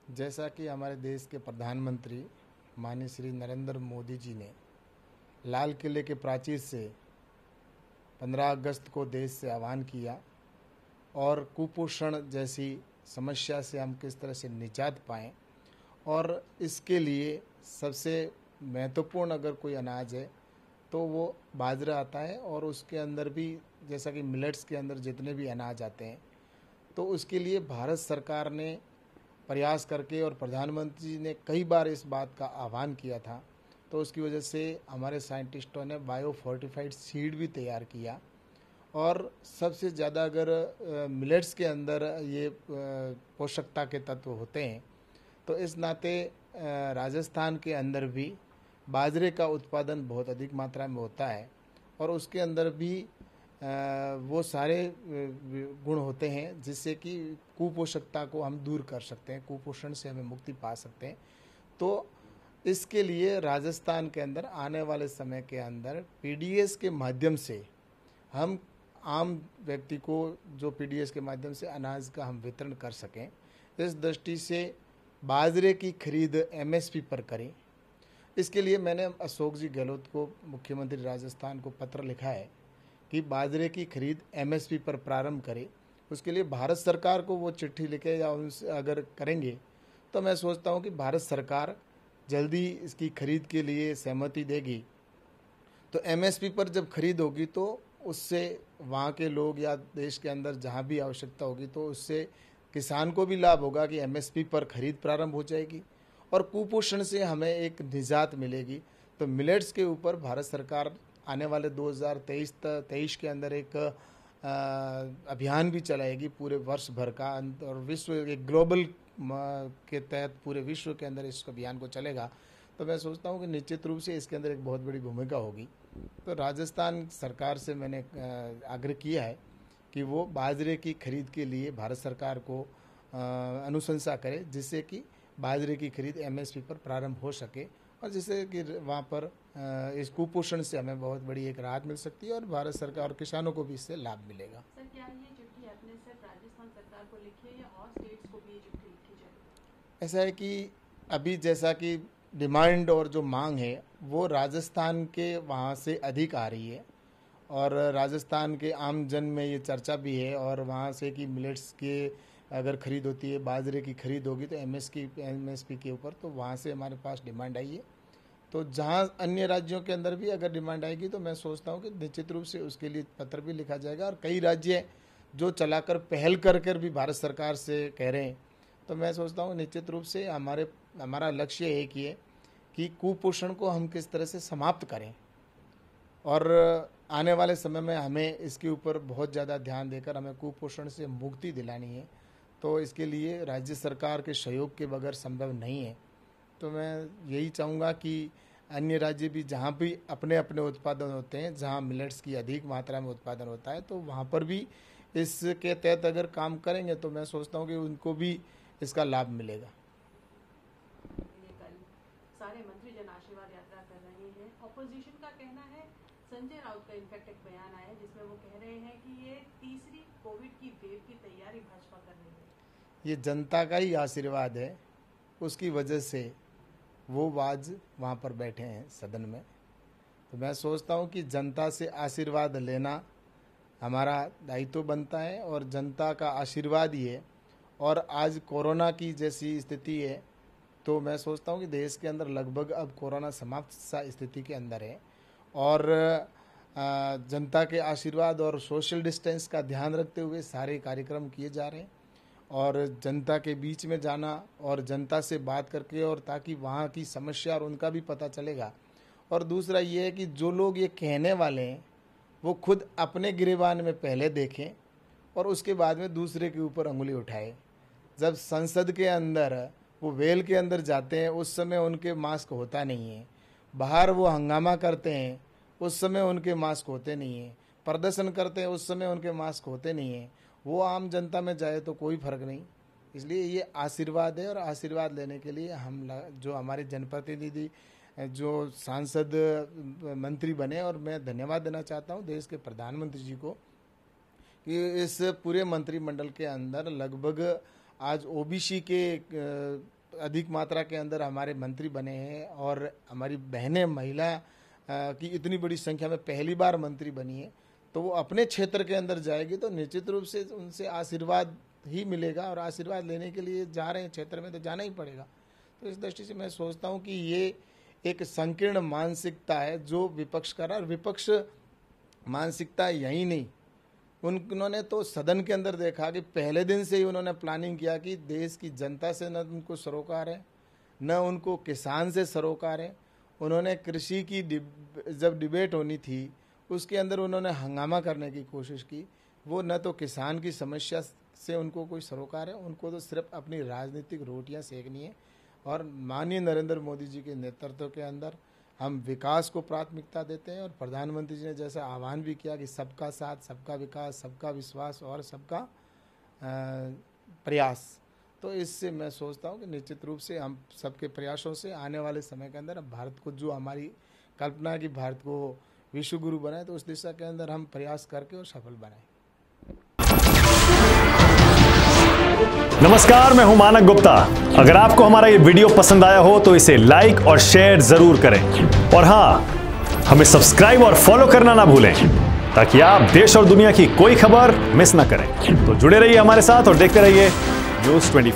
जैसा कि हमारे देश के प्रधानमंत्री माननीय श्री नरेंद्र मोदी जी ने लाल किले के प्राचीर से 15 अगस्त को देश से आह्वान किया और कुपोषण जैसी समस्या से हम किस तरह से निजात पाएं, और इसके लिए सबसे महत्वपूर्ण अगर कोई अनाज है तो वो बाजरा आता है। और उसके अंदर भी जैसा कि मिलेट्स के अंदर जितने भी अनाज आते हैं, तो उसके लिए भारत सरकार ने प्रयास करके और प्रधानमंत्री जी ने कई बार इस बात का आह्वान किया था, तो उसकी वजह से हमारे साइंटिस्टों ने बायो फोर्टिफाइड सीड भी तैयार किया। और सबसे ज़्यादा अगर मिलेट्स के अंदर ये पोषकता के तत्व होते हैं, तो इस नाते राजस्थान के अंदर भी बाजरे का उत्पादन बहुत अधिक मात्रा में होता है और उसके अंदर भी वो सारे गुण होते हैं जिससे कि कुपोषकता को हम दूर कर सकते हैं, कुपोषण से हमें मुक्ति पा सकते हैं। तो इसके लिए राजस्थान के अंदर आने वाले समय के अंदर पीडीएस के माध्यम से हम आम व्यक्ति को जो पीडीएस के माध्यम से अनाज का हम वितरण कर सकें, इस दृष्टि से बाजरे की खरीद एमएसपी पर करें। इसके लिए मैंने अशोक जी गहलोत को, मुख्यमंत्री राजस्थान को पत्र लिखा है कि बाजरे की खरीद एमएसपी पर प्रारंभ करें। उसके लिए भारत सरकार को वो चिट्ठी लिखे या उनसे अगर करेंगे तो मैं सोचता हूँ कि भारत सरकार जल्दी इसकी खरीद के लिए सहमति देगी। तो एमएसपी पर जब खरीद होगी तो उससे वहाँ के लोग या देश के अंदर जहाँ भी आवश्यकता होगी तो उससे किसान को भी लाभ होगा कि एमएसपी पर खरीद प्रारंभ हो जाएगी और कुपोषण से हमें एक निजात मिलेगी। तो मिलेट्स के ऊपर भारत सरकार आने वाले 2023 के अंदर एक अभियान भी चलाएगी पूरे वर्ष भर का, और विश्व एक ग्लोबल के तहत पूरे विश्व के अंदर इस अभियान को चलेगा। तो मैं सोचता हूँ कि निश्चित रूप से इसके अंदर एक बहुत बड़ी भूमिका होगी। तो राजस्थान सरकार से मैंने आग्रह किया है कि वो बाजरे की खरीद के लिए भारत सरकार को अनुशंसा करे, जिससे कि बाजरे की खरीद एमएसपी पर प्रारंभ हो सके और जिससे कि वहाँ पर इस कुपोषण से हमें बहुत बड़ी एक राहत मिल सकती है और भारत सरकार और किसानों को भी इससे लाभ मिलेगा। सर, क्या ये चिट्ठी आपने सिर्फ राजस्थान सरकार को लिखी है या और स्टेट्स को भी ये चिट्ठी लिखी जाएगी? ऐसा है कि अभी जैसा कि डिमांड और जो मांग है वो राजस्थान के वहाँ से अधिक आ रही है और राजस्थान के आम जन में ये चर्चा भी है, और वहाँ से कि मिलेट्स के अगर खरीद होती है, बाजरे की खरीद होगी तो एमएसपी के ऊपर, तो वहाँ से हमारे पास डिमांड आई है। तो जहाँ अन्य राज्यों के अंदर भी अगर डिमांड आएगी तो मैं सोचता हूँ कि निश्चित रूप से उसके लिए पत्र भी लिखा जाएगा। और कई राज्य जो चलाकर पहल कर कर भी भारत सरकार से कह रहे हैं, तो मैं सोचता हूँ निश्चित रूप से हमारा लक्ष्य एक ही है कि कुपोषण को हम किस तरह से समाप्त करें, और आने वाले समय में हमें इसके ऊपर बहुत ज़्यादा ध्यान देकर हमें कुपोषण से मुक्ति दिलानी है। तो इसके लिए राज्य सरकार के सहयोग के बगैर संभव नहीं है। तो मैं यही चाहूँगा कि अन्य राज्य भी जहाँ भी अपने अपने उत्पादन होते हैं, जहाँ मिलेट्स की अधिक मात्रा में उत्पादन होता है, तो वहाँ पर भी इसके तहत अगर काम करेंगे तो मैं सोचता हूँ कि उनको भी इसका लाभ मिलेगा। कल सारे मंत्री जन आशीर्वाद यात्रा कर रहे हैं। ऑपोजिशन का कहना है, संजय राउत का इनफैक्ट एक बयान आया जिसमें वो कह रहे हैं कि ये तीसरी कोविड की वेव की तैयारी भाजपा कर रही है। ये जनता का ही आशीर्वाद है, उसकी वजह से वो आज वहाँ पर बैठे हैं सदन में। तो मैं सोचता हूँ कि जनता से आशीर्वाद लेना हमारा दायित्व बनता है और जनता का आशीर्वाद ही है। और आज कोरोना की जैसी स्थिति है, तो मैं सोचता हूँ कि देश के अंदर लगभग अब कोरोना समाप्त सा स्थिति के अंदर है, और जनता के आशीर्वाद और सोशल डिस्टेंस का ध्यान रखते हुए सारे कार्यक्रम किए जा रहे हैं और जनता के बीच में जाना और जनता से बात करके, और ताकि वहाँ की समस्या और उनका भी पता चलेगा। और दूसरा ये है कि जो लोग ये कहने वाले हैं वो खुद अपने गिरेबान में पहले देखें और उसके बाद में दूसरे के ऊपर उंगली उठाए। जब संसद के अंदर वो वेल के अंदर जाते हैं उस समय उनके मास्क होता नहीं है, बाहर वो हंगामा करते हैं उस समय उनके मास्क होते नहीं हैं, प्रदर्शन करते हैं उस समय उनके मास्क होते नहीं हैं। वो आम जनता में जाए तो कोई फर्क नहीं। इसलिए ये आशीर्वाद है, और आशीर्वाद लेने के लिए हम जो हमारे जनप्रतिनिधि जो सांसद मंत्री बने, और मैं धन्यवाद देना चाहता हूँ देश के प्रधानमंत्री जी को कि इस पूरे मंत्रिमंडल के अंदर लगभग आज ओबीसी के अधिक मात्रा के अंदर हमारे मंत्री बने हैं और हमारी बहनें महिला की इतनी बड़ी संख्या में पहली बार मंत्री बनी है, तो वो अपने क्षेत्र के अंदर जाएगी तो निश्चित रूप से उनसे आशीर्वाद ही मिलेगा, और आशीर्वाद लेने के लिए जा रहे हैं क्षेत्र में तो जाना ही पड़ेगा। तो इस दृष्टि से मैं सोचता हूँ कि ये एक संकीर्ण मानसिकता है जो विपक्ष कर रहा है, और विपक्ष मानसिकता यही नहीं, उन्होंने तो सदन के अंदर देखा कि पहले दिन से ही उन्होंने प्लानिंग किया कि देश की जनता से न उनको सरोकार है, न उनको किसान से सरोकार है। उन्होंने कृषि की जब डिबेट होनी थी उसके अंदर उन्होंने हंगामा करने की कोशिश की। वो न तो किसान की समस्या से उनको कोई सरोकार है, उनको तो सिर्फ अपनी राजनीतिक रोटियां सेकनी है। और माननीय नरेंद्र मोदी जी के नेतृत्व के अंदर हम विकास को प्राथमिकता देते हैं, और प्रधानमंत्री जी ने जैसा आह्वान भी किया कि सबका साथ, सबका विकास, सबका विश्वास और सबका प्रयास, तो इससे मैं सोचता हूं कि निश्चित रूप से हम सबके प्रयासों से आने वाले समय के अंदर भारत को, जो हमारी कल्पना है कि भारत को विश्व गुरु बनाए, तो उस दिशा के अंदर हम प्रयास करके और सफल बनाएं। नमस्कार, मैं हूं मानक गुप्ता। अगर आपको हमारा ये वीडियो पसंद आया हो तो इसे लाइक और शेयर जरूर करें, और हां, हमें सब्सक्राइब और फॉलो करना ना भूलें ताकि आप देश और दुनिया की कोई खबर मिस ना करें। तो जुड़े रहिए हमारे साथ और देखते रहिए न्यूज़ 24।